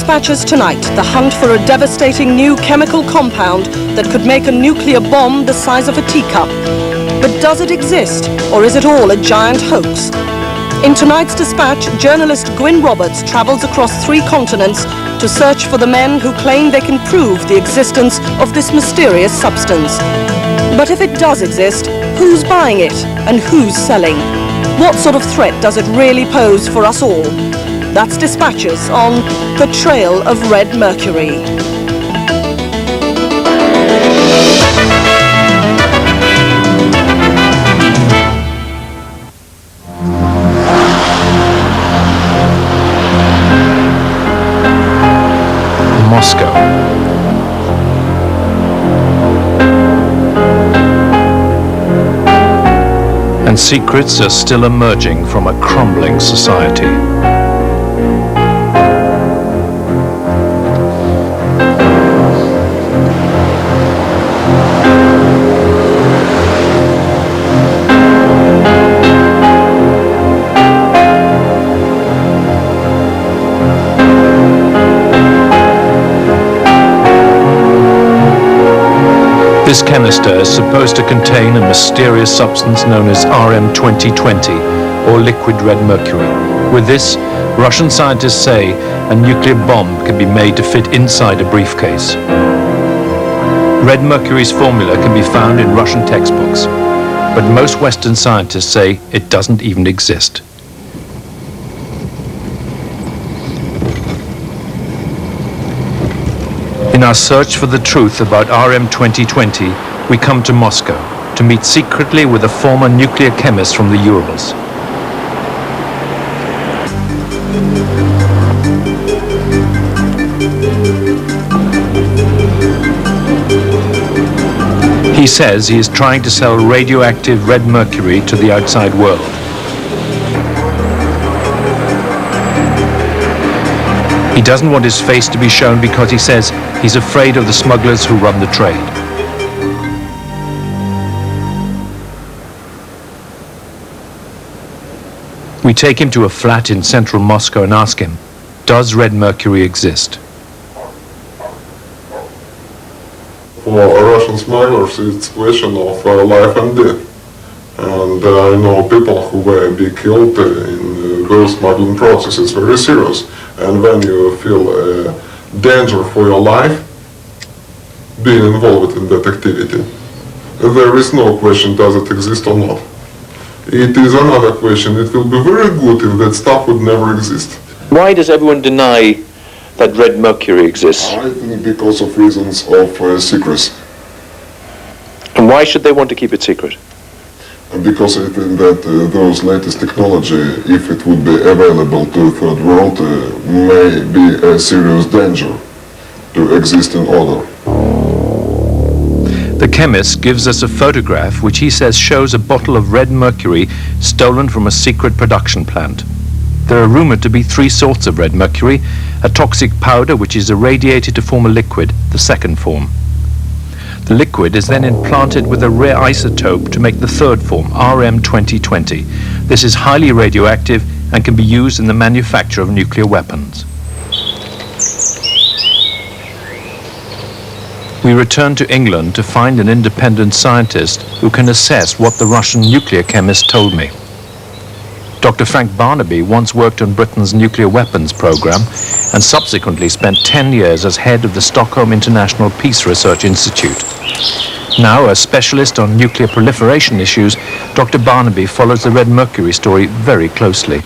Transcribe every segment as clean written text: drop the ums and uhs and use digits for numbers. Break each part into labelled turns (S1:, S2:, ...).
S1: Dispaches tonight, the hunt for a devastating new chemical compound that could make a nuclear bomb the size of a teacup. But does it exist, or is it all a giant hoax? In tonight's dispatch, journalist Gwyn Roberts travels across 3 continents to search for the men who claim they can prove the existence of this mysterious substance. But if it does exist, who's buying it and who's selling? What sort of threat does it really pose for us all? That's Dispaches on The Trail of Red Mercury.
S2: Moscow. And secrets are still emerging from a crumbling society. This canister is supposed to contain a mysterious substance known as RM-2020, or liquid red mercury. With this, Russian scientists say a nuclear bomb can be made to fit inside a briefcase. Red mercury's formula can be found in Russian textbooks, but most Western scientists say it doesn't even exist. In our search for the truth about RM-2020, we come to Moscow to meet secretly with a former nuclear chemist from the Urals. He says he is trying to sell radioactive red mercury to the outside world. He doesn't want his face to be shown because he says he's afraid of the smugglers who run the trade. We take him to a flat in central Moscow and ask him, does red mercury exist?
S3: For Russian smugglers, it's a question of life and death. And I know people who will be killed in those smuggling processes. Very serious. And when you feel danger for your life, being involved in that activity, there is no question does it exist or not. It is another question. It will be very good if that stuff would never exist.
S2: Why does everyone deny that red mercury exists?
S3: I think because of reasons of secrecy.
S2: And why should they want to keep it secret?
S3: Because I think that those latest technology, if it would be available to the third world, may be a serious danger to existing order.
S2: The chemist gives us a photograph which he says shows a bottle of red mercury stolen from a secret production plant. There are rumored to be 3 sorts of red mercury, a toxic powder which is irradiated to form a liquid, the second form. The liquid is then implanted with a rare isotope to make the third form, RM-2020. This is highly radioactive and can be used in the manufacture of nuclear weapons. We return to England to find an independent scientist who can assess what the Russian nuclear chemist told me. Dr. Frank Barnaby once worked on Britain's nuclear weapons program and subsequently spent 10 years as head of the Stockholm International Peace Research Institute. Now a specialist on nuclear proliferation issues, Dr. Barnaby follows the red mercury story very closely.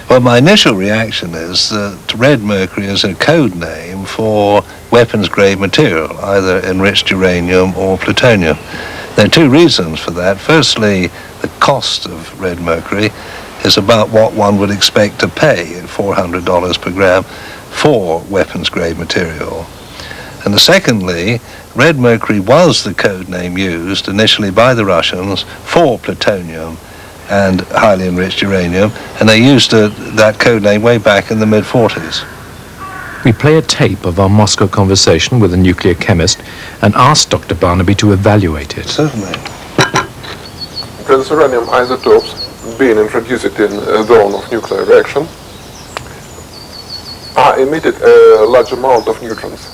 S4: Well, my initial reaction is that red mercury is a code name for weapons-grade material, either enriched uranium or plutonium. There are 2 reasons for that. Firstly, the cost of red mercury is about what one would expect to pay at $400 per gram for weapons-grade material. And secondly, red mercury was the code name used initially by the Russians for plutonium and highly enriched uranium, and they used that code name way back in the mid-40s.
S2: We play a tape of our Moscow conversation with a nuclear chemist and ask Dr. Barnaby to evaluate it.
S4: Certainly.
S3: These uranium isotopes being introduced in the zone of nuclear reaction are emitted a large amount of neutrons.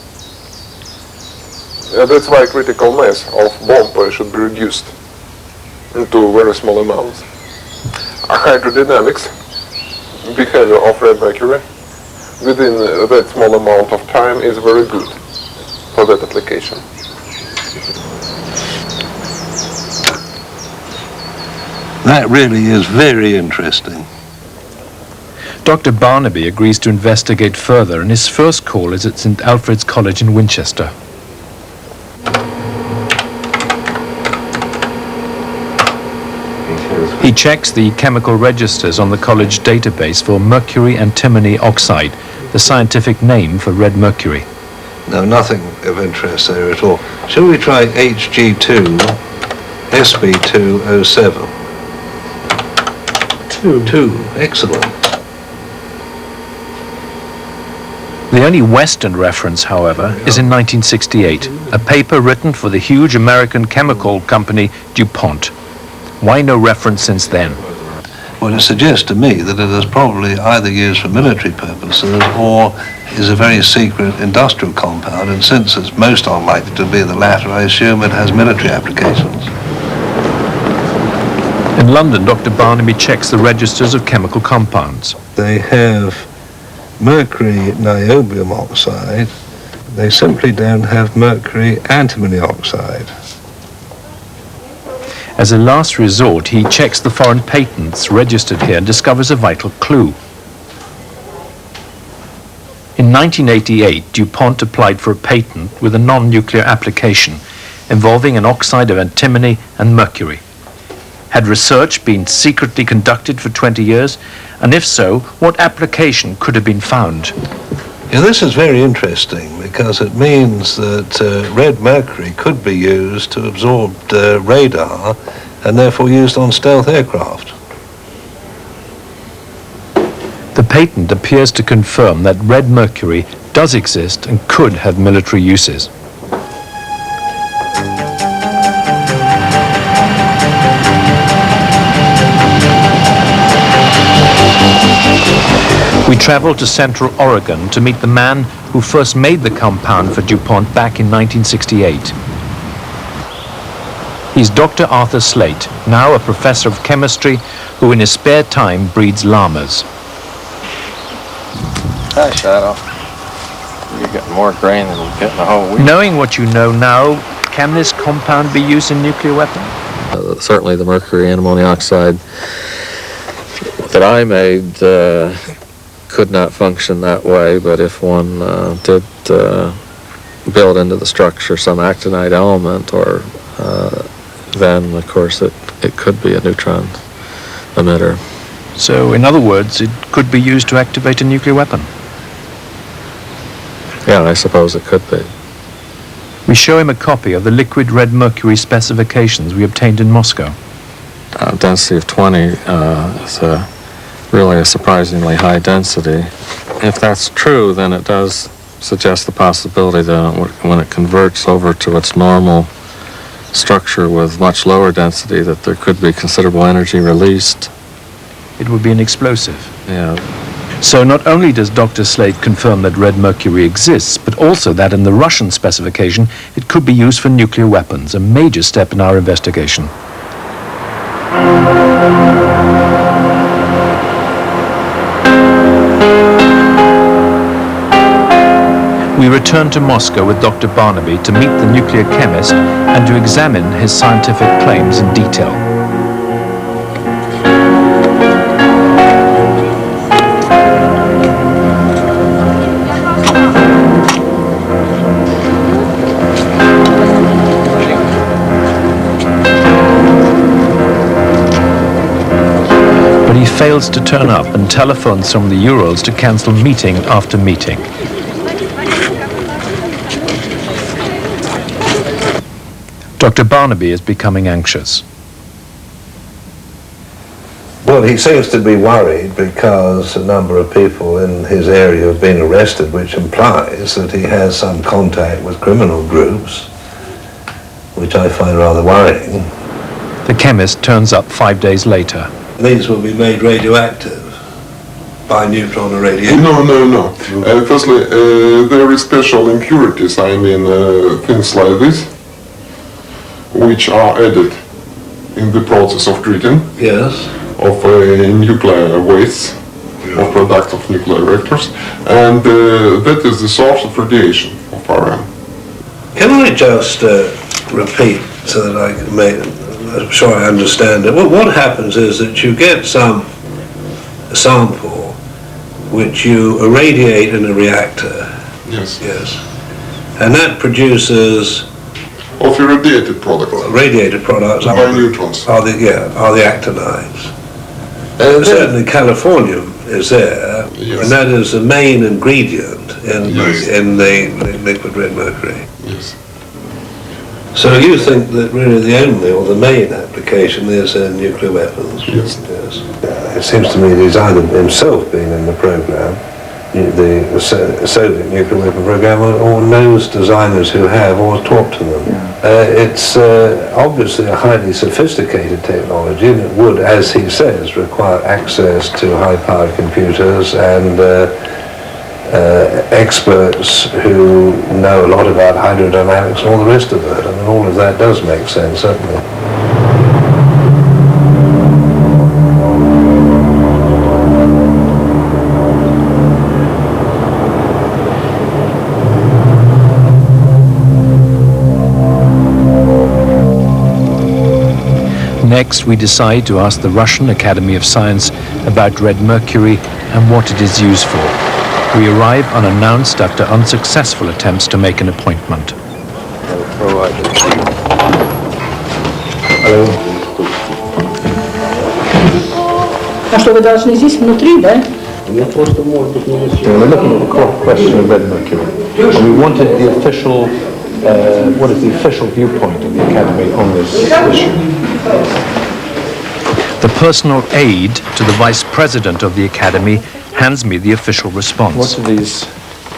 S3: That's why critical mass of bomb should be reduced into very small amounts. Hydrodynamics, behavior of red mercury within that small amount of time is very good for that application.
S4: That really is very interesting.
S2: Dr. Barnaby agrees to investigate further, and his first call is at St. Alfred's College in Winchester. He checks the chemical registers on the college database for mercury antimony oxide, the scientific name for red mercury.
S4: No, nothing of interest there at all. Shall we try Hg2 Sb2O7? Two. Excellent.
S2: The only Western reference, however, is in 1968, a paper written for the huge American chemical company DuPont. Why no reference since then?
S4: Well, it suggests to me that it is probably either used for military purposes or is a very secret industrial compound, and since it's most unlikely to be the latter, I assume it has military applications.
S2: In London, Dr. Barnaby checks the registers of chemical compounds.
S4: They have mercury niobium oxide. They simply don't have mercury antimony oxide.
S2: As a last resort, he checks the foreign patents registered here and discovers a vital clue. In 1988, DuPont applied for a patent with a non-nuclear application involving an oxide of antimony and mercury. Had research been secretly conducted for 20 years? And if so, what application could have been found?
S4: Yeah, this is very interesting because it means that red mercury could be used to absorb radar and therefore used on stealth aircraft.
S2: The patent appears to confirm that red mercury does exist and could have military uses. We travel to Central Oregon to meet the man who first made the compound for DuPont back in 1968. He's Dr. Arthur Slate, now a professor of chemistry who in his spare time breeds llamas.
S5: Hi, Shadow. You're getting more grain than you get in a whole week.
S2: Knowing what you know now, can this compound be used in nuclear weapons?
S5: Certainly the mercury antimony oxide that I made could not function that way, but if one did build into the structure some actinide element, or then of course it could be a neutron emitter.
S2: So in other words, it could be used to activate a nuclear weapon?
S5: Yeah, I suppose it could be.
S2: We show him a copy of the liquid red mercury specifications we obtained in Moscow.
S5: Density of 20 is really a surprisingly high density. If that's true, then it does suggest the possibility that when it converts over to its normal structure with much lower density, that there could be considerable energy released.
S2: It would be an explosive.
S5: Yeah.
S2: So not only does Dr. Slate confirm that red mercury exists, but also that in the Russian specification, it could be used for nuclear weapons, a major step in our investigation. We return to Moscow with Dr. Barnaby to meet the nuclear chemist and to examine his scientific claims in detail. But he fails to turn up and telephones from the Urals to cancel meeting after meeting. Dr. Barnaby is becoming anxious.
S4: Well, he seems to be worried because a number of people in his area have been arrested, which implies that he has some contact with criminal groups, which I find rather worrying.
S2: The chemist turns up 5 days later.
S4: These will be made radioactive. by neutron irradiation?
S3: No. Firstly, there is special impurities, I mean things like this, which are added in the process of treating
S4: Yes.
S3: of nuclear wastes, of products of nuclear reactors, and that is the source of radiation of Iran.
S4: Can I just repeat so that I'm sure I understand it? Well, what happens is that you get some sample which you irradiate in a reactor.
S3: Yes.
S4: Yes. And that produces
S3: Of irradiated products.
S4: radiated products.
S3: By neutrons.
S4: Are the actinides. Certainly californium is there,
S3: Yes.
S4: and that is the main ingredient
S3: Yes.
S4: in the liquid red mercury.
S3: Yes.
S4: So you think that really the only or the main application is in nuclear weapons?
S3: Yes.
S4: It seems to me that he's either himself been in the program, the Soviet nuclear weapon program, or knows designers who have or taught to them. It's obviously a highly sophisticated technology, and it would, as he says, require access to high-powered computers and experts who know a lot about hydrodynamics and all the rest of it. I mean, all of that does make sense, certainly.
S2: Next, we decide to ask the Russian Academy of Science about red mercury and what it is used for. We arrive unannounced after unsuccessful attempts to make an appointment.
S6: А что вы должны здесь внутри, да?
S7: We're looking at the question of red mercury. And we wanted the official, what is the official viewpoint of the Academy on this issue?
S2: The personal aide to the Vice President of the Academy hands me the official response.
S7: What are these?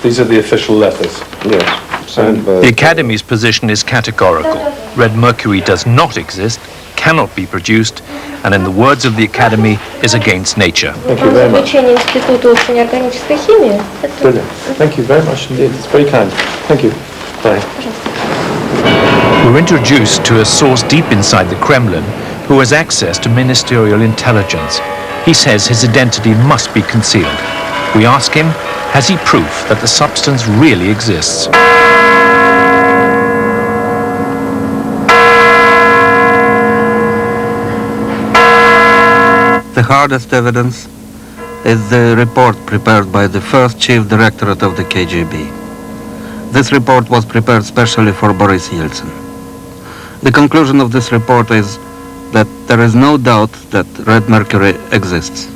S7: These are the official letters. Yes. And,
S2: The Academy's position is categorical. Red mercury does not exist, cannot be produced, and in the words of the Academy, is against nature.
S7: thank you very much.
S8: Заключение Института очень органической химии.
S7: Brilliant. Thank you very much indeed. It's very kind. Thank you. Bye.
S2: We're introduced to a source deep inside the Kremlin who has access to ministerial intelligence. He says his identity must be concealed. We ask him, has he proof that the substance really exists?
S9: The hardest evidence is the report prepared by the first Chief Directorate of the KGB. This report was prepared specially for Boris Yeltsin. The conclusion of this report is that there is no doubt that red mercury exists.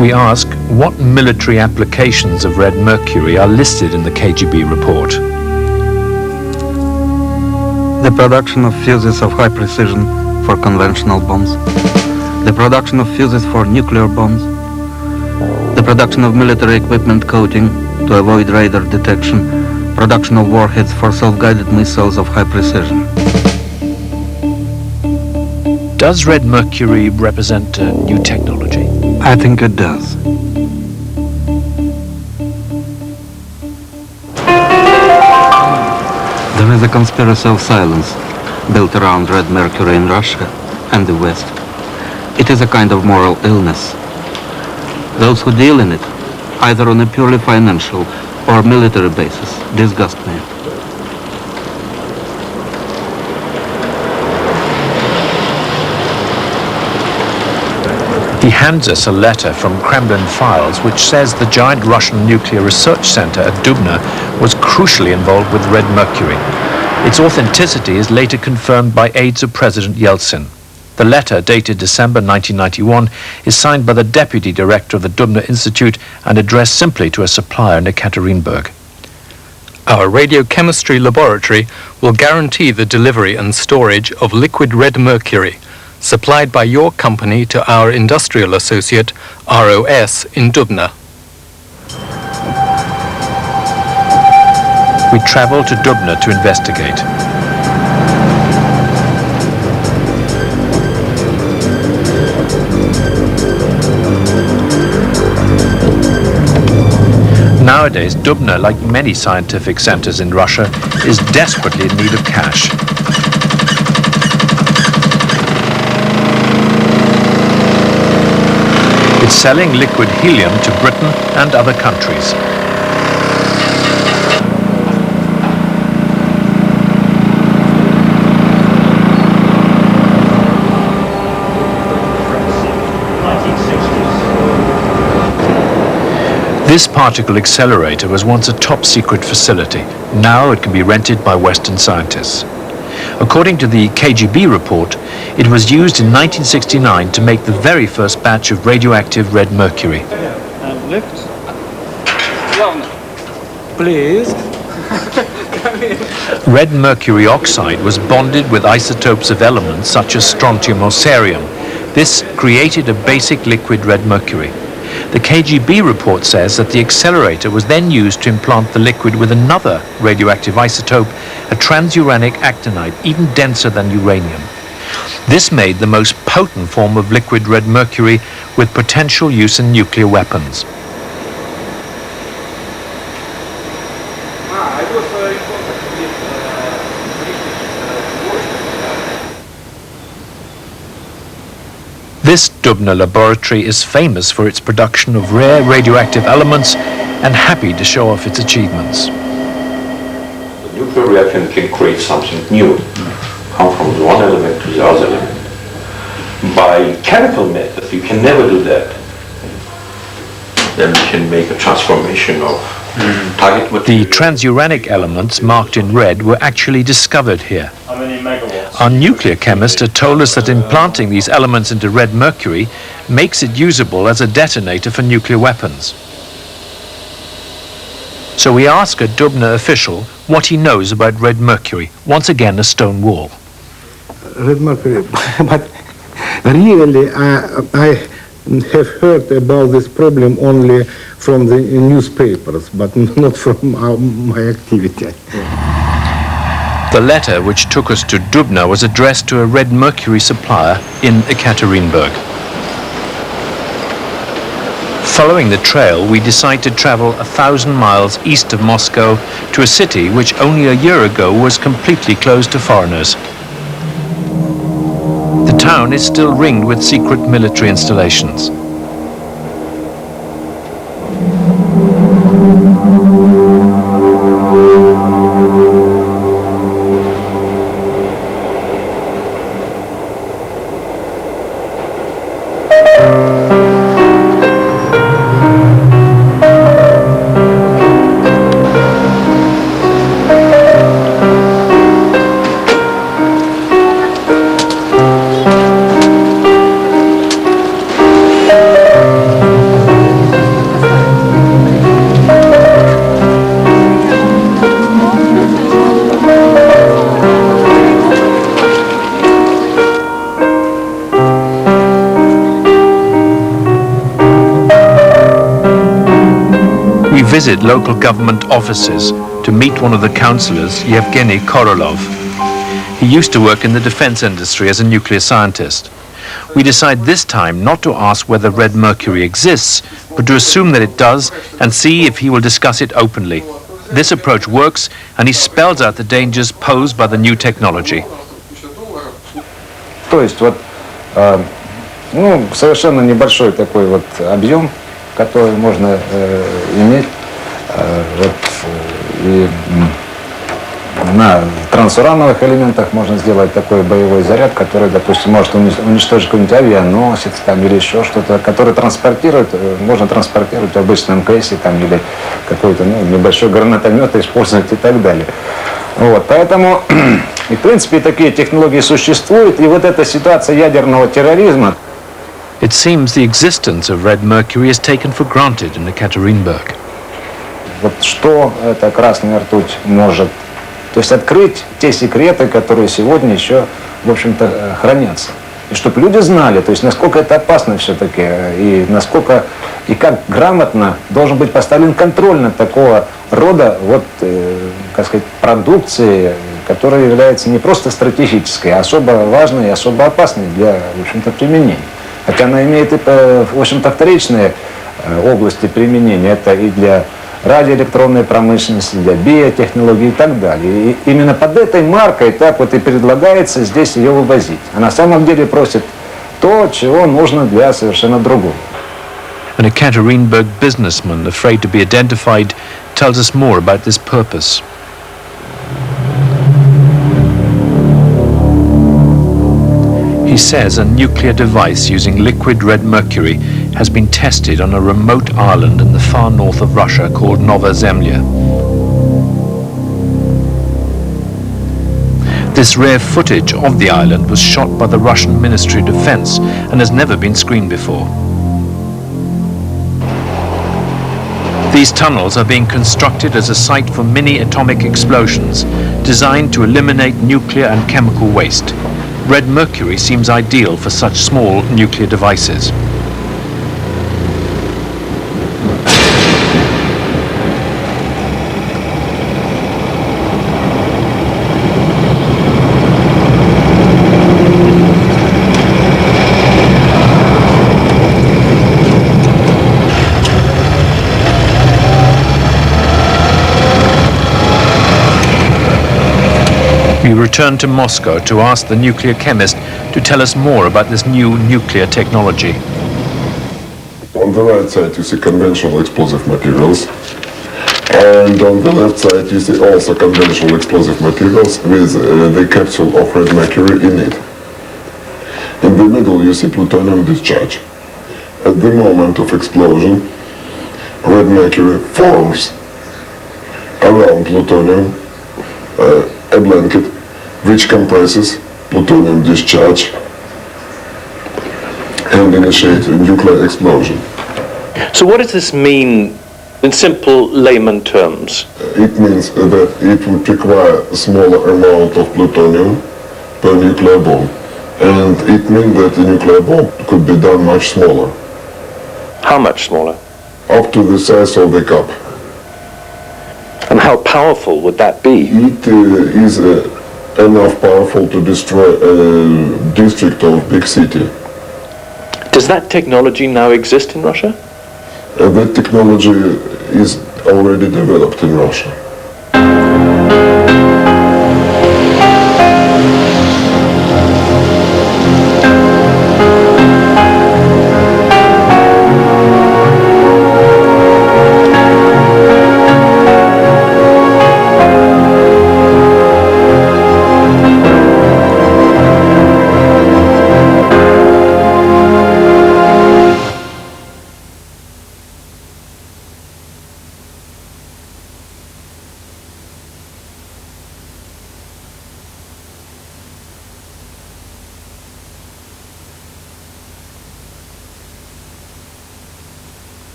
S2: We ask what military applications of red mercury are listed in the KGB report.
S9: The production of fuses of high precision for conventional bombs, the production of fuses for nuclear bombs, the production of military equipment coating to avoid radar detection, production of warheads for self-guided missiles of high precision.
S2: Does red mercury represent a new technology?
S9: I think it does. There is a conspiracy of silence built around red mercury in Russia and the West. It is a kind of moral illness. Those who deal in it, either on a purely financial or military basis, disgust me.
S2: He hands us a letter from Kremlin files which says the giant Russian nuclear research center at Dubna was crucially involved with red mercury. Its authenticity is later confirmed by aides of President Yeltsin. The letter, dated December 1991, is signed by the deputy director of the Dubna Institute and addressed simply to a supplier in Ekaterinburg.
S10: Our radiochemistry laboratory will guarantee the delivery and storage of liquid red mercury, supplied by your company to our industrial associate, ROS, in Dubna.
S2: We travel to Dubna to investigate. Nowadays, Dubna, like many scientific centers in Russia, is desperately in need of cash. It's selling liquid helium to Britain and other countries. This particle accelerator was once a top-secret facility. Now it can be rented by Western scientists. According to the KGB report, it was used in 1969 to make the very first batch of radioactive red mercury.
S9: Please.
S2: Red mercury oxide was bonded with isotopes of elements such as strontium or cerium. This created a basic liquid red mercury. The KGB report says that the accelerator was then used to implant the liquid with another radioactive isotope, a transuranic actinide, even denser than uranium. This made the most potent form of liquid red mercury with potential use in nuclear weapons. This Dubna laboratory is famous for its production of rare radioactive elements and happy to show off its achievements.
S11: The nuclear reaction can create something new, come from one element to the other element. By chemical method, you can never do that. Then you can make a transformation of target material.
S2: The transuranic elements marked in red were actually discovered here.
S11: How many megawatts?
S2: Our nuclear chemist had told us that implanting these elements into red mercury makes it usable as a detonator for nuclear weapons. So we ask a Dubna official what he knows about red mercury. Once again, a stone wall.
S12: Red mercury, but really I have heard about this problem only from the newspapers, but not from my activity.
S2: The letter which took us to Dubna was addressed to a red mercury supplier in Ekaterinburg. Following the trail, we decide to travel 1,000 miles east of Moscow to a city which only a year ago was completely closed to foreigners. The town is still ringed with secret military installations. Visit local government offices to meet one of the councillors, Yevgeny Korolov. He used to work in the defense industry as a nuclear scientist. We decide this time not to ask whether red mercury exists, but to assume that it does and see if he will discuss it openly. This approach works, and he spells out the dangers posed by the new technology.
S13: То есть вот, совершенно небольшой такой вот объем, который можно иметь. И на трансурановых элементах можно сделать такой боевой заряд, который, допустим, может уничтожить какой-нибудь авианосец там, или еще что-то, который можно транспортировать в обычном кейсе там, или какой-то небольшой гранатомет использовать и так далее. Вот, поэтому, и, в принципе, такие технологии существуют, и вот эта ситуация ядерного терроризма.
S2: It seems the existence of red mercury is taken for granted in Ekaterinburg.
S13: Вот что эта красная ртуть может, то есть открыть те секреты, которые сегодня еще, в общем-то, хранятся. И чтобы люди знали, то есть насколько это опасно все-таки, и насколько, и как грамотно должен быть поставлен контроль на такого рода, вот, как сказать, продукции, которая является не просто стратегической, а особо важной и особо опасной для, в общем-то, применения. Хотя она имеет, в общем-то, вторичные области применения. Это и для радиоэлектронной промышленности, для биотехнологий и так далее. И именно под этой маркой так вот и предлагается здесь ее вывозить. А на самом деле просит то, чего нужно для совершенно другого.
S2: An Ekaterinburg businessman, afraid to be identified, tells us more about this purpose. He says a nuclear device using liquid red mercury has been tested on a remote island in the far north of Russia called Nova Zemlya. This rare footage of the island was shot by the Russian Ministry of Defense and has never been screened before. These tunnels are being constructed as a site for mini atomic explosions, designed to eliminate nuclear and chemical waste. Red mercury seems ideal for such small nuclear devices. We return to Moscow to ask the nuclear chemist to tell us more about this new nuclear technology.
S3: On the right side you see conventional explosive materials, and on the left side you see also conventional explosive materials with the capsule of red mercury in it. In the middle you see plutonium discharge. At the moment of explosion, red mercury forms around plutonium a blanket which compresses plutonium discharge and initiates a nuclear explosion.
S2: So what does this mean in simple layman terms?
S3: It means that it would require a smaller amount of plutonium per nuclear bomb, and it means that the nuclear bomb could be done much smaller.
S2: How much smaller?
S3: Up to the size of the cup.
S2: And how powerful would that be?
S3: It is enough powerful to destroy a district of big city.
S2: Does that technology now exist in Russia?
S3: That technology is already developed in Russia.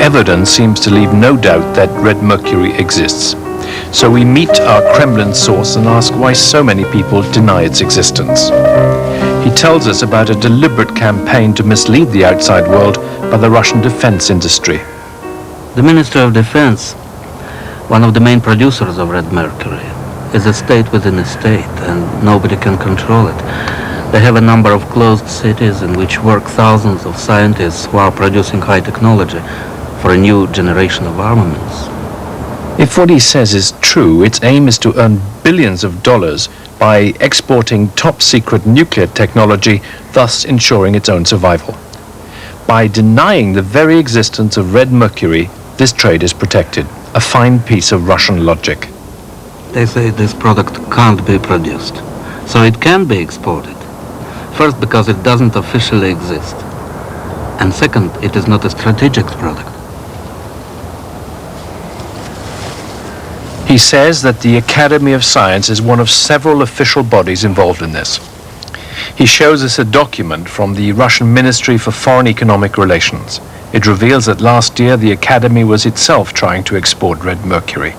S2: Evidence seems to leave no doubt that red mercury exists. So we meet our Kremlin source and ask why so many people deny its existence. He tells us about a deliberate campaign to mislead the outside world by the Russian defense industry.
S9: The Ministry of Defense, one of the main producers of red mercury, is a state within a state, and nobody can control it. They have a number of closed cities in which work thousands of scientists who are producing high technology for a new generation of armaments.
S2: If what he says is true, its aim is to earn billions of dollars by exporting top-secret nuclear technology, thus ensuring its own survival. By denying the very existence of red mercury, this trade is protected. A fine piece of Russian logic.
S9: They say this product can't be produced, so it can be exported. First, because it doesn't officially exist. And second, it is not a strategic product.
S2: He says that the Academy of Science is one of several official bodies involved in this. He shows us a document from the Russian Ministry for Foreign Economic Relations. It reveals that last year the Academy was itself trying to export red mercury.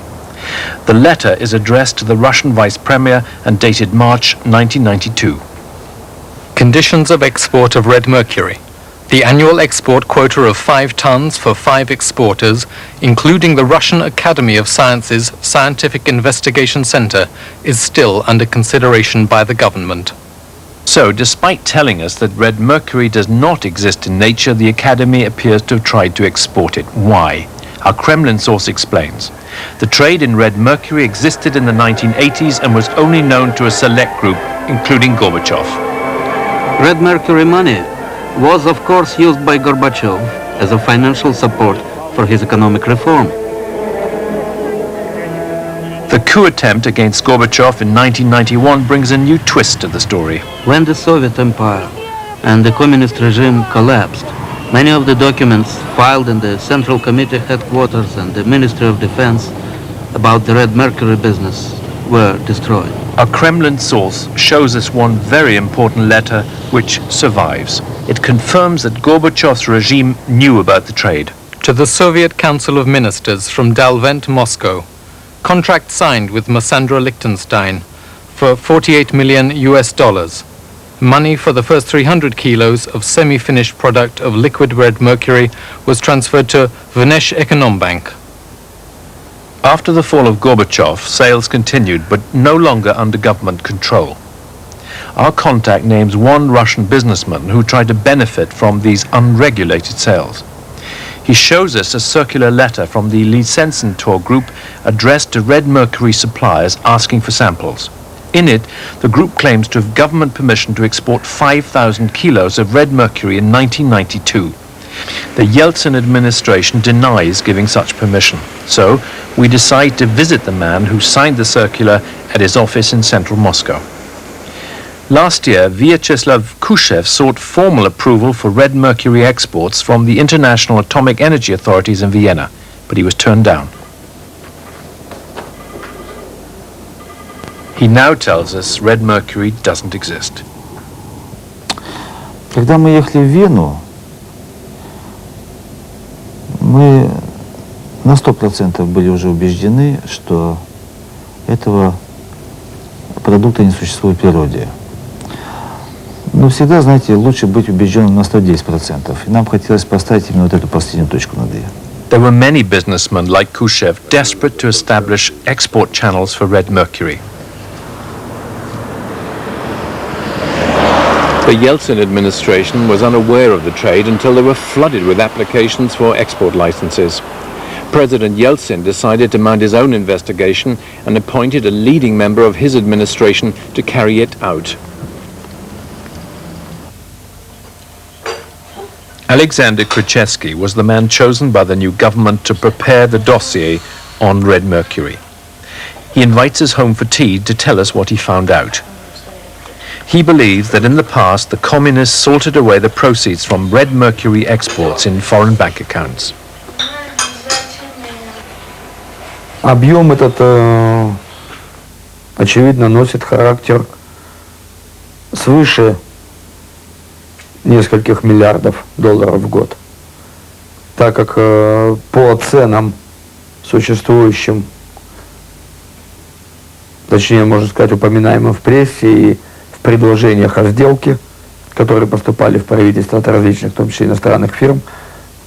S2: The letter is addressed to the Russian Vice Premier and dated March 1992.
S10: Conditions of export of red mercury. The annual export quota of 5 tons for 5 exporters, including the Russian Academy of Sciences Scientific Investigation Center, is still under consideration by the government.
S2: So, despite telling us that red mercury does not exist in nature, the Academy appears to have tried to export it. Why? Our Kremlin source explains. The trade in red mercury existed in the 1980s and was only known to a select group, including Gorbachev.
S9: Red mercury money was of course used by Gorbachev as a financial support for his economic reform.
S2: The coup attempt against Gorbachev in 1991 brings a new twist to the story.
S9: When the Soviet Empire and the communist regime collapsed, many of the documents filed in the Central Committee headquarters and the Ministry of Defense about the red mercury business were destroyed.
S2: Our Kremlin source shows us one very important letter which survives. It confirms that Gorbachev's regime knew about the trade.
S10: To the Soviet Council of Ministers from Dalvent, Moscow. Contract signed with Massandra Liechtenstein for $48 million. Money for the first 300 kilos of semi-finished product of liquid red mercury was transferred to Vnesh Ekonombank.
S2: After the fall of Gorbachev, sales continued, but no longer under government control. Our contact names one Russian businessman who tried to benefit from these unregulated sales. He shows us a circular letter from the Licenzentor group addressed to red mercury suppliers asking for samples. In it, the group claims to have government permission to export 5,000 kilos of red mercury in 1992. The Yeltsin administration denies giving such permission. So, we decide to visit the man who signed the circular at his office in central Moscow. Last year, Vyacheslav Khrushchev sought formal approval for red mercury exports from the International Atomic Energy Authorities in Vienna, but he was turned down. He now tells us red mercury doesn't exist.
S14: Когда мы ехали в Вену, мы на 100% были уже убеждены, что этого продукта не существует в природе. Но всегда, знаете, лучше быть убежденным на 110%. И нам хотелось поставить именно вот эту последнюю точку над «и».
S2: There were many businessmen like Khrushchev desperate to establish export channels for red mercury. The Yeltsin administration was unaware of the trade until they were flooded with applications for export licenses. President Yeltsin decided to mount his own investigation and appointed a leading member of his administration to carry it out. Alexander Kryczewski was the man chosen by the new government to prepare the dossier on red mercury. He invites us home for tea to tell us what he found out. He believes that in the past the communists salted away the proceeds from red mercury exports in foreign bank accounts.
S15: Объем этот, очевидно, носит характер свыше нескольких миллиардов долларов в год, так как по ценам, существующим, точнее, можно сказать, упоминаемым в прессе и в предложениях о сделке, которые поступали в правительство от различных, в том числе иностранных фирм,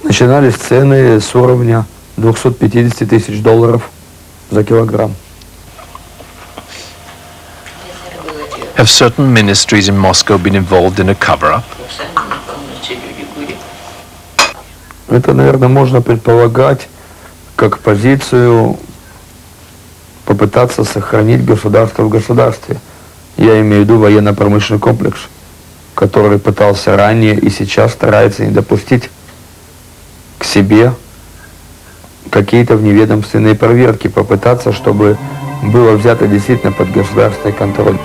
S15: начинались цены с уровня 250 тысяч долларов за килограмм.
S2: Have certain ministries in Moscow been involved in a cover-up?
S15: Это, наверное, можно предполагать как позицию попытаться сохранить государство в государстве. Я имею в виду военно-промышленный комплекс. который пытался ранее и сейчас старается не допустить к себе какие-то вневедомственные проверки, попытаться, чтобы было взято действительно под государственный контроль.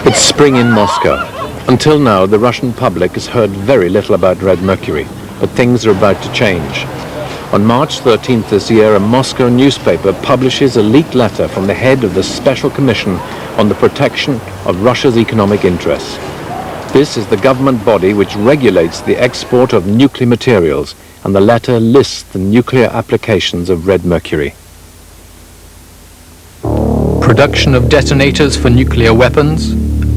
S2: It's spring in Moscow. Until now, the Russian public has heard very little about red mercury, but things are about to change. On March 13th this year, a Moscow newspaper publishes a leaked letter from the head of the Special Commission on the Protection of Russia's Economic Interests. This is the government body which regulates the export of nuclear materials, and the letter lists the nuclear applications of red mercury.
S10: Production of detonators for nuclear weapons,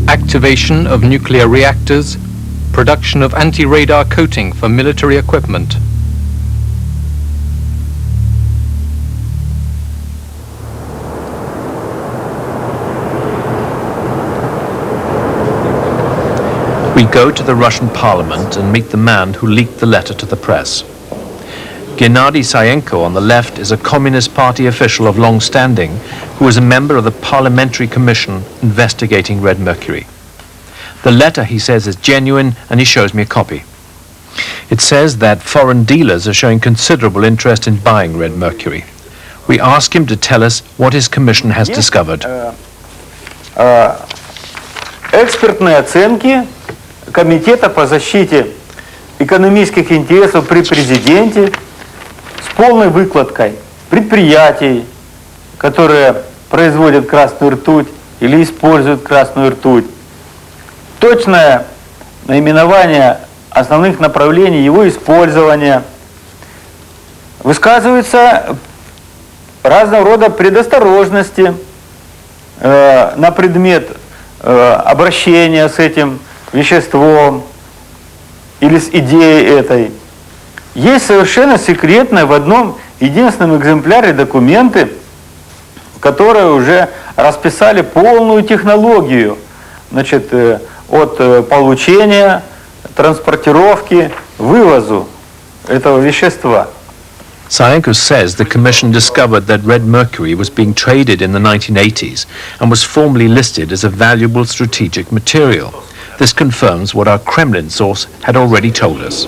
S10: activation of nuclear reactors, production of anti-radar coating for military equipment.
S2: We go to the Russian parliament and meet the man who leaked the letter to the press. Gennady Sayenko on the left is a Communist Party official of long standing who is a member of the Parliamentary Commission investigating red mercury. The letter, he says, is genuine, and he shows me a copy. It says that foreign dealers are showing considerable interest in buying red mercury. We ask him to tell us what his commission has discovered.
S16: Экспертные оценки Комитета по защите экономических интересов при президенте с полной выкладкой предприятий, которые производят красную ртуть или используют красную ртуть. Точное наименование основных направлений его использования. Высказываются разного рода предосторожности на предмет обращения с этим веществом или с идеей этой. Есть совершенно секретные в одном единственном экземпляре документы, которые уже расписали полную технологию, значит, от получения, транспортировки, вывозу этого вещества.
S2: Sayenko says the commission discovered that red mercury was being traded in the 1980s and was formally listed as a valuable strategic material. This confirms what our Kremlin source had already told us.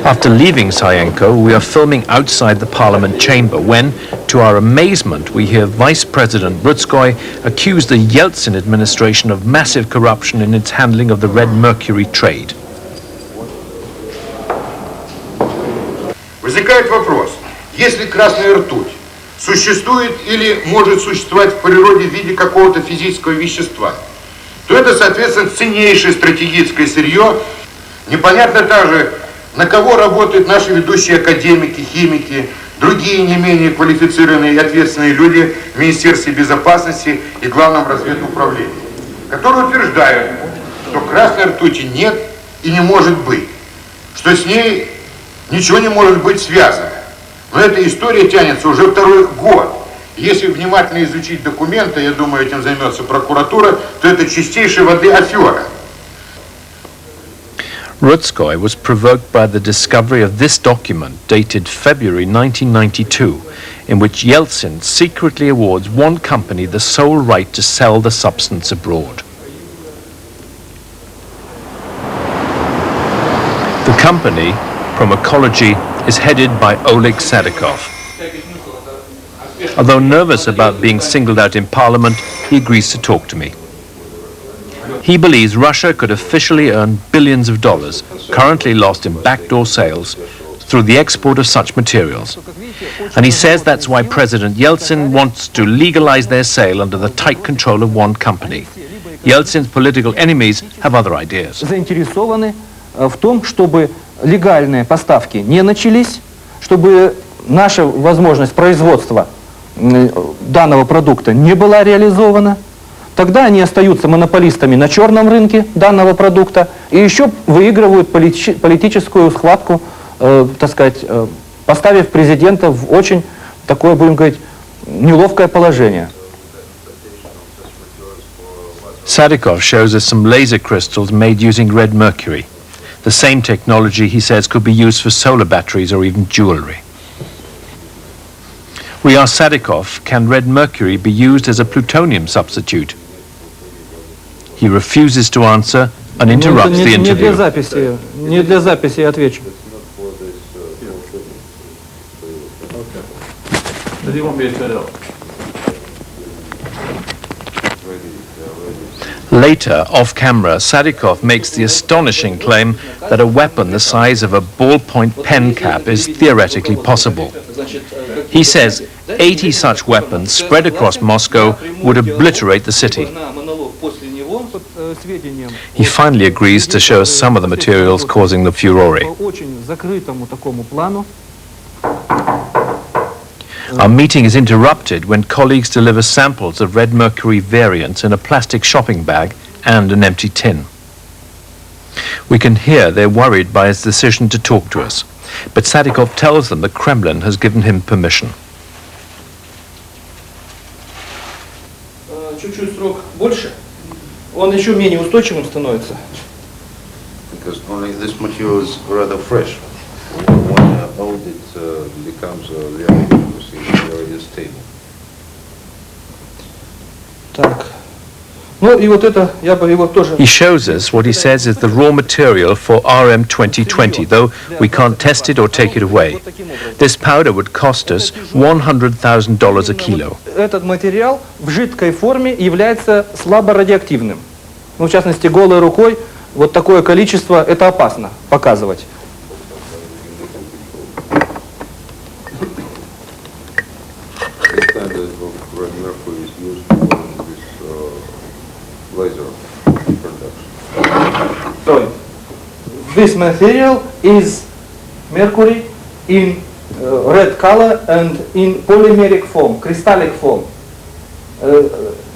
S2: After leaving Sayenko, we are filming outside the parliament chamber when, to our amazement, we hear Vice President Rutskoy accuse the Yeltsin administration of massive corruption in its handling of the red mercury trade.
S17: Возникает вопрос, если красная ртуть существует или может существовать в природе в виде какого-то физического вещества, то это, соответственно, ценнейшее стратегическое сырье. Непонятно также, на кого работают наши ведущие академики, химики, другие не менее квалифицированные и ответственные люди в Министерстве безопасности и Главном разведуправлении, которые утверждают, что красной ртути нет и не может быть, что с ней ничего не может быть связано. Но эта история тянется уже второй год. Если внимательно изучить документы, я думаю, этим займется прокуратура, то это чистейшей воды афера.
S2: Rutskoy was provoked by the discovery of this document dated February 1992, in which Yeltsin secretly awards one company the sole right to sell the substance abroad. The company, Promocology, is headed by Oleg Sadikov. Although nervous about being singled out in Parliament, he agrees to talk to me. He believes Russia could officially earn billions of dollars, currently lost in backdoor sales, through the export of such materials. And he says that's why President Yeltsin wants to legalize their sale under the tight control of one company. Yeltsin's political enemies have other ideas.
S16: Заинтересованы в том, чтобы легальные поставки не начались, чтобы наша возможность производства данного продукта не была реализована. Тогда они остаются монополистами на черном рынке данного продукта и еще выигрывают политическую схватку, так сказать, поставив президента в очень такое, будем говорить, неловкое положение.
S2: Sadikov shows us some laser crystals made using red mercury. The same technology, he says, could be used for solar batteries or even jewelry. We ask Sadikov, can red mercury be used as a plutonium substitute? He refuses to answer and interrupts the interview.
S16: Не для записи я отвечу.
S7: Does he want me to turn it off?
S2: Later, off-camera, Sadikov makes the astonishing claim that a weapon the size of a ballpoint pen cap is theoretically possible. He says 80 such weapons spread across Moscow would obliterate the city. He finally agrees to show us some of the materials causing the furore. Our meeting is interrupted when colleagues deliver samples of red mercury variants in a plastic shopping bag and an empty tin. We can hear they're worried by his decision to talk to us, but Sadikov tells them the Kremlin has given him permission.
S16: Чуть-чуть срок больше, он еще менее устойчивым становится.
S18: Because only this material is rather fresh. When old it becomes very stable.
S16: Так. Ну и вот это я бы его тоже.
S2: He shows us what he says is the raw material for RM2020, though we can't test it or take it away. This powder would cost us $100,000 a kilo.
S16: Этот материал в жидкой форме является слабо радиоактивным. Ну, в частности, голой рукой вот такое количество это опасно показывать. So, this material is mercury in red color and in polymeric form, crystallic form.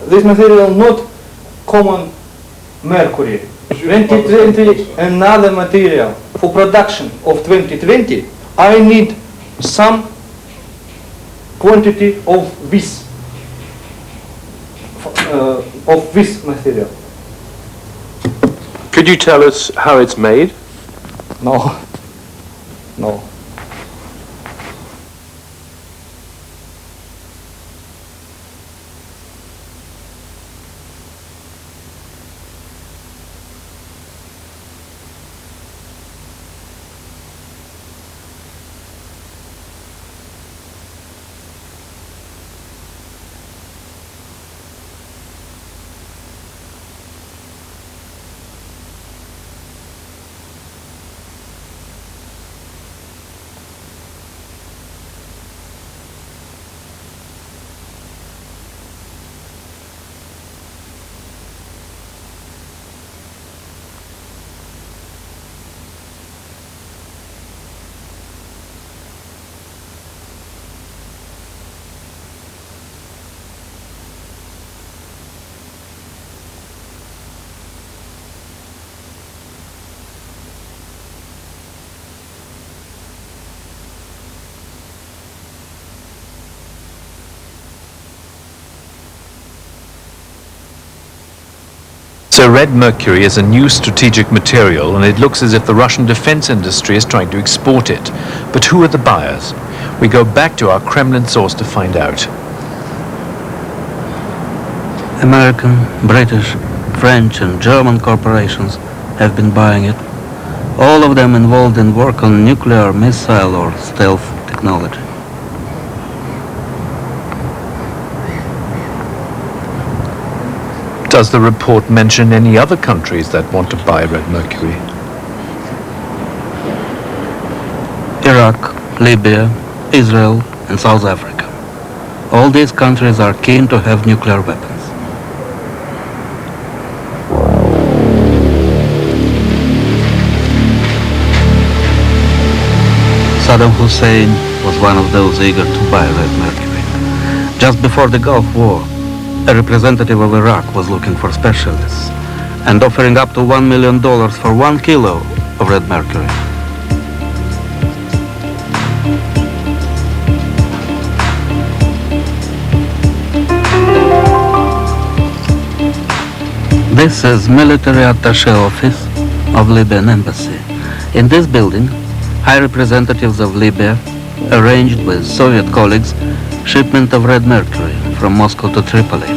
S16: This material not common mercury. 2020 another material. For production of 2020, I need some quantity of this material.
S7: Could you tell us how it's made?
S16: No. No.
S2: So red mercury is a new strategic material, and it looks as if the Russian defense industry is trying to export it. But who are the buyers? We go back to our Kremlin source to find out.
S9: American, British, French and German corporations have been buying it, all of them involved in work on nuclear, missile or stealth technology.
S2: Does the report mention any other countries that want to buy red mercury?
S9: Iraq, Libya, Israel and South Africa. All these countries are keen to have nuclear weapons. Saddam Hussein was one of those eager to buy red mercury. Just before the Gulf War, a representative of Iraq was looking for specialists and offering up to $1 million for 1 kilo of red mercury. This is military attaché office of Libyan embassy. In this building, high representatives of Libya arranged with Soviet colleagues shipment of red mercury from Moscow to Tripoli.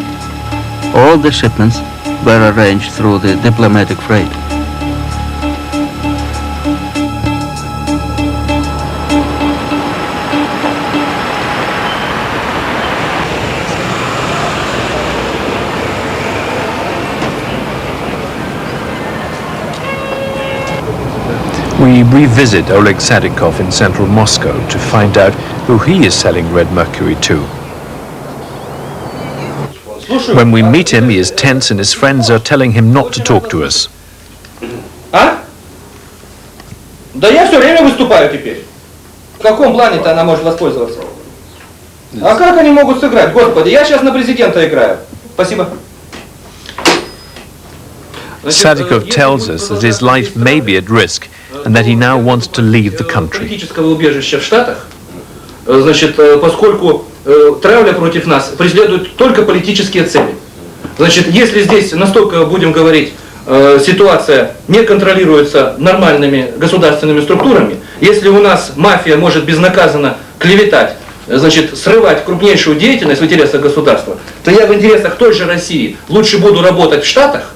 S9: All the shipments were arranged through the diplomatic freight.
S2: We revisit Oleg Sadikov in central Moscow to find out who he is selling red mercury to. When we meet him, he is tense and his friends are telling him not to talk to us.
S16: А? Да я все время выступаю теперь. В каком плане-то она может воспользоваться? А как они могут сыграть? Господи, я сейчас на президента играю. Спасибо.
S2: Sadikov tells us that his life may be at risk and that he now wants to leave the country.
S16: Политического убежища в Штатах, значит, поскольку травля против нас преследует только политические цели. Значит, если здесь настолько, будем говорить, ситуация не контролируется нормальными государственными структурами, если у нас мафия может безнаказанно клеветать, значит, срывать крупнейшую деятельность в интересах государства, то я в интересах той же России лучше буду работать в Штатах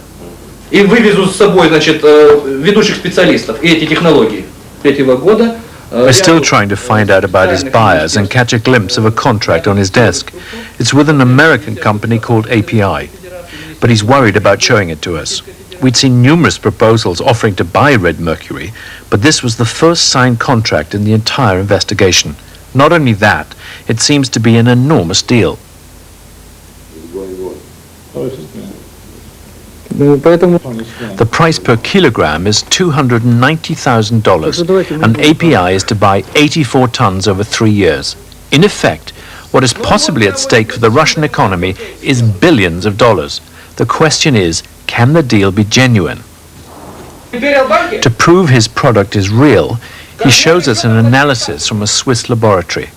S16: и вывезу с собой, значит, ведущих специалистов и эти технологии. 3-го года
S2: We're still trying to find out about his buyers and catch a glimpse of a contract on his desk. It's with an American company called API, but he's worried about showing it to us. We'd seen numerous proposals offering to buy red mercury, but this was the first signed contract in the entire investigation. Not only that, it seems to be an enormous deal. The price per kilogram is $290,000, and API is to buy 84 tons over 3 years. In effect, what is possibly at stake for the Russian economy is billions of dollars. The question is, can the deal be genuine? To prove his product is real, he shows us an analysis from a Swiss laboratory.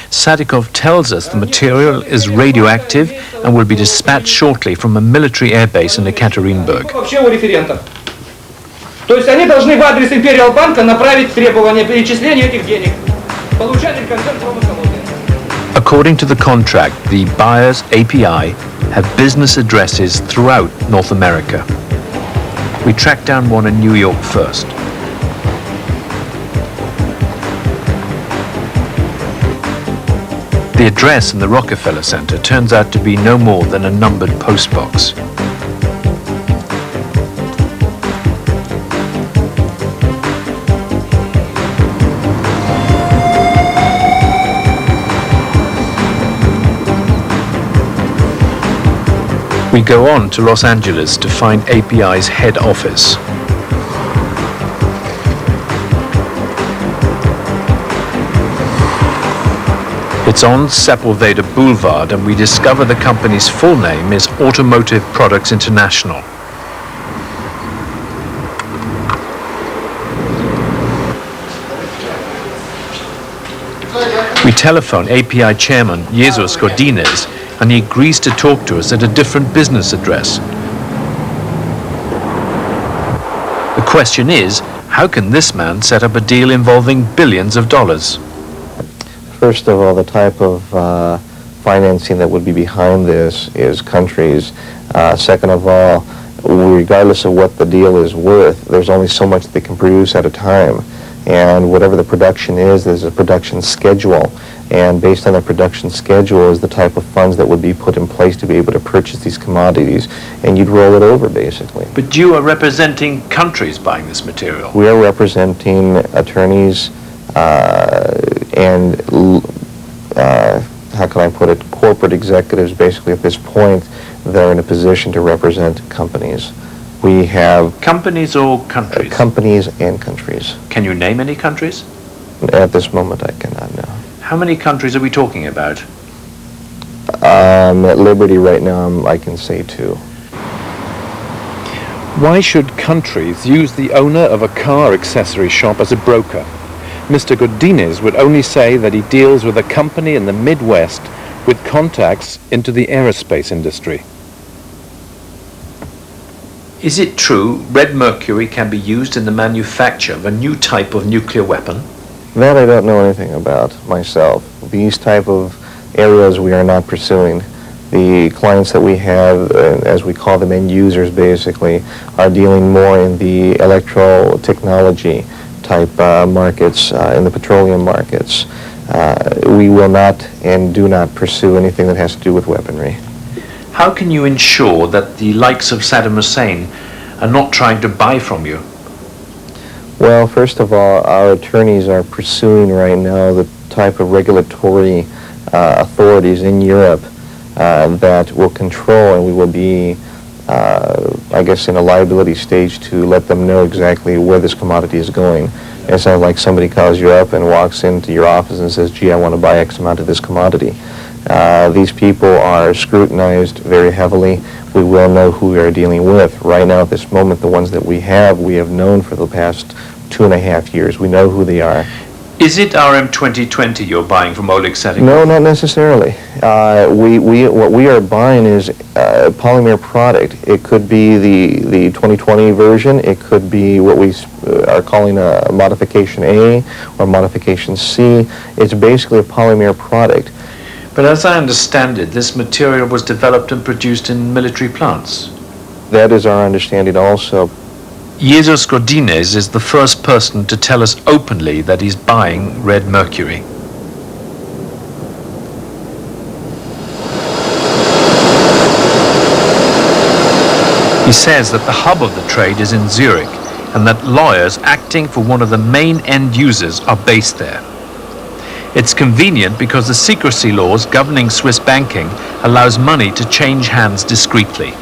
S2: Sadikov tells us the material is radioactive and will be dispatched shortly from a military airbase in Ekaterinburg.
S16: То есть они должны в адрес Imperial банка направить требования перечисления этих денег. Получатель концерн промысловой.
S2: According to the contract, the buyers, API, have business addresses throughout North America. We tracked down one in New York first. The address in the Rockefeller Center turns out to be no more than a numbered postbox. We go on to Los Angeles to find API's head office. It's on Sepulveda Boulevard, and we discover the company's full name is Automotive Products International. We telephone API chairman Jesus Godinez, and he agrees to talk to us at a different business address. The question is, how can this man set up a deal involving billions of dollars?
S19: First of all, the type of financing that would be behind this is countries. Second of all, regardless of what the deal is worth, there's only so much they can produce at a time. And whatever the production is, there's a production schedule. And based on the production schedule is the type of funds that would be put in place to be able to purchase these commodities. And you'd roll it over, basically.
S2: But you are representing countries buying this material.
S19: We are representing attorneys and how can I put it, corporate executives. Basically at this point they're in a position to represent companies. We have
S2: companies or countries?
S19: Companies and countries.
S2: Can you name any countries?
S19: At this moment I cannot know.
S2: How many countries are we talking about?
S19: At liberty right now I can say 2.
S2: Why should countries use the owner of a car accessory shop as a broker? Mr. Godinez would only say that he deals with a company in the Midwest with contacts into the aerospace industry. Is it true red mercury can be used in the manufacture of a new type of nuclear weapon?
S19: That I don't know anything about myself. These type of areas we are not pursuing. The clients that we have, as we call them end users basically, are dealing more in the electro technology type markets, in the petroleum markets. We will not and do not pursue anything that has to do with weaponry.
S2: How can you ensure that the likes of Saddam Hussein are not trying to buy from you?
S19: Well, first of all, our attorneys are pursuing right now the type of regulatory authorities in Europe that will control, and we will be, I guess, in a liability stage to let them know exactly where this commodity is going. It's not like somebody calls you up and walks into your office and says, gee, I want to buy X amount of this commodity. These people are scrutinized very heavily. We will know who we are dealing with. Right now, at this moment, the ones that we have known for the past 2.5 years. We know who they are.
S2: Is it RM2020 you're buying from Oleg Satikov?
S19: No, not necessarily. What we are buying is a polymer product. It could be the 2020 version. It could be what we are calling a modification A or modification C. It's basically a polymer product.
S2: But as I understand it, this material was developed and produced in military plants.
S19: That is our understanding also.
S2: Jesus Godinez is the first person to tell us openly that he's buying red mercury. He says that the hub of the trade is in Zurich and that lawyers acting for one of the main end users are based there. It's convenient because the secrecy laws governing Swiss banking allows money to change hands discreetly.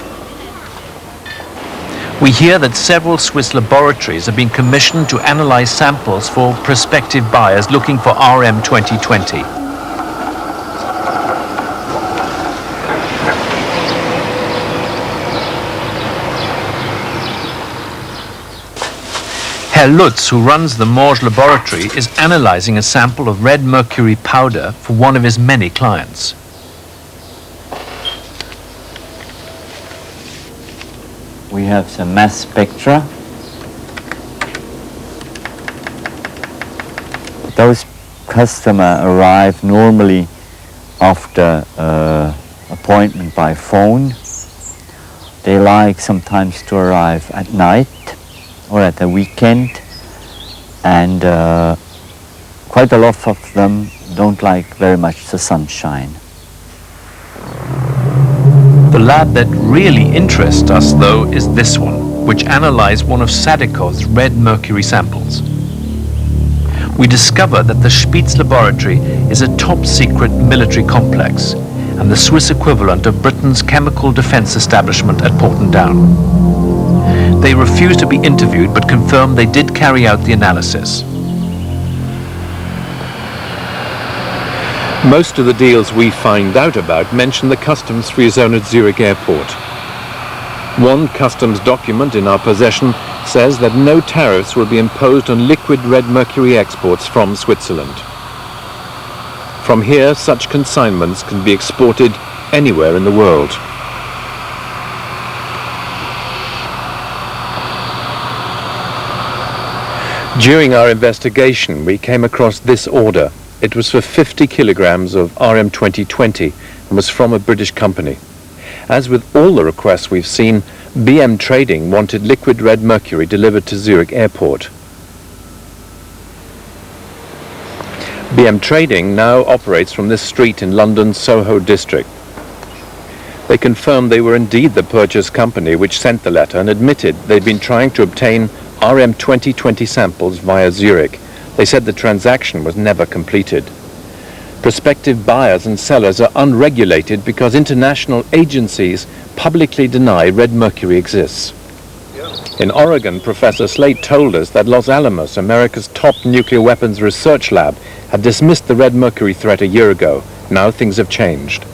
S2: We hear that several Swiss laboratories have been commissioned to analyze samples for prospective buyers looking for RM2020. Herr Lutz, who runs the Morge laboratory, is analyzing a sample of red mercury powder for one of his many clients.
S20: We have some mass spectra. Those customers arrive normally after appointment by phone. They like sometimes to arrive at night or at the weekend, and quite a lot of them don't like very much the sunshine.
S2: The lab that really interests us, though, is this one, which analyzed one of Sadikov's red mercury samples. We discover that the Spitz laboratory is a top-secret military complex and the Swiss equivalent of Britain's chemical defense establishment at Porton Down. They refused to be interviewed but confirmed they did carry out the analysis. Most of the deals we find out about mention the customs-free zone at Zurich Airport. One customs document in our possession says that no tariffs will be imposed on liquid red mercury exports from Switzerland. From here, such consignments can be exported anywhere in the world. During our investigation, we came across this order. It was for 50 kilograms of RM2020 and was from a British company. As with all the requests we've seen, BM Trading wanted liquid red mercury delivered to Zurich Airport. BM Trading now operates from this street in London's Soho district. They confirmed they were indeed the purchase company which sent the letter and admitted they'd been trying to obtain RM2020 samples via Zurich. They said the transaction was never completed. Prospective buyers and sellers are unregulated because international agencies publicly deny red mercury exists. In Oregon, Professor Slate told us that Los Alamos, America's top nuclear weapons research lab, had dismissed the red mercury threat a year ago. Now things have changed.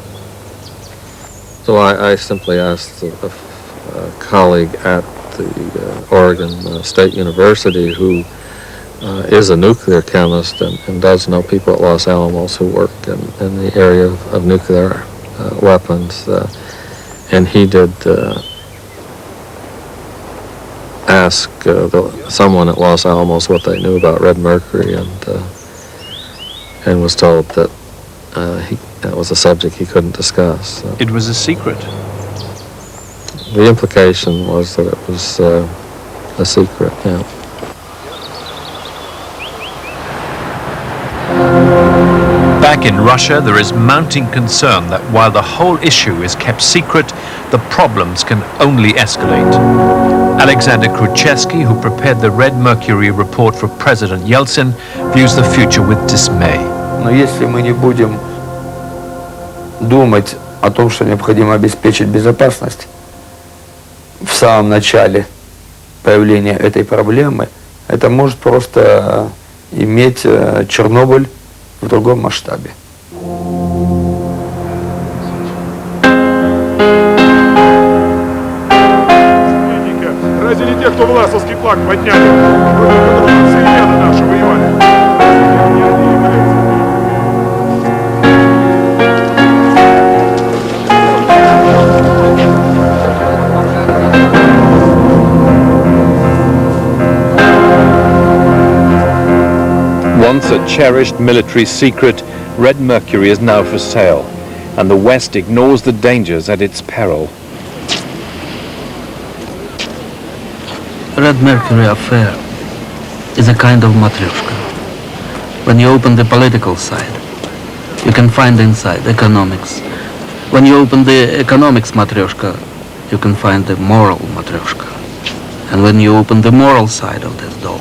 S5: So I simply asked a colleague at the Oregon State University who is a nuclear chemist and does know people at Los Alamos who work in the area of nuclear weapons. And he did ask someone at Los Alamos what they knew about red mercury, and was told that that was a subject he couldn't discuss. So.
S2: It was a secret.
S5: The implication was that it was a secret, yeah.
S2: Back in Russia, there is mounting concern that while the whole issue is kept secret, the problems can only escalate. Alexander Khrushchevsky, who prepared the Red Mercury report for President Yeltsin, views the future with dismay.
S15: Но если мы не будем думать о том, что необходимо обеспечить безопасность в самом начале появления этой проблемы, это может просто иметь Чернобыль в другом масштабе.
S21: Разве не те, кто власовский флаг подняли, наши воевали?
S2: Once a cherished military secret, red mercury is now for sale, and the West ignores the dangers at its peril.
S9: Red Mercury affair is a kind of matryoshka. When you open the political side, you can find inside economics. When you open the economics matryoshka, you can find the moral matryoshka. And when you open the moral side of this doll,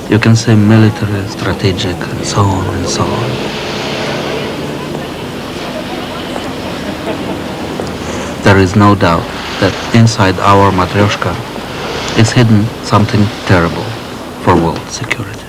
S9: you can see military, strategic, and so on and so on. There is no doubt that inside our matryoshka is hidden something terrible for world security.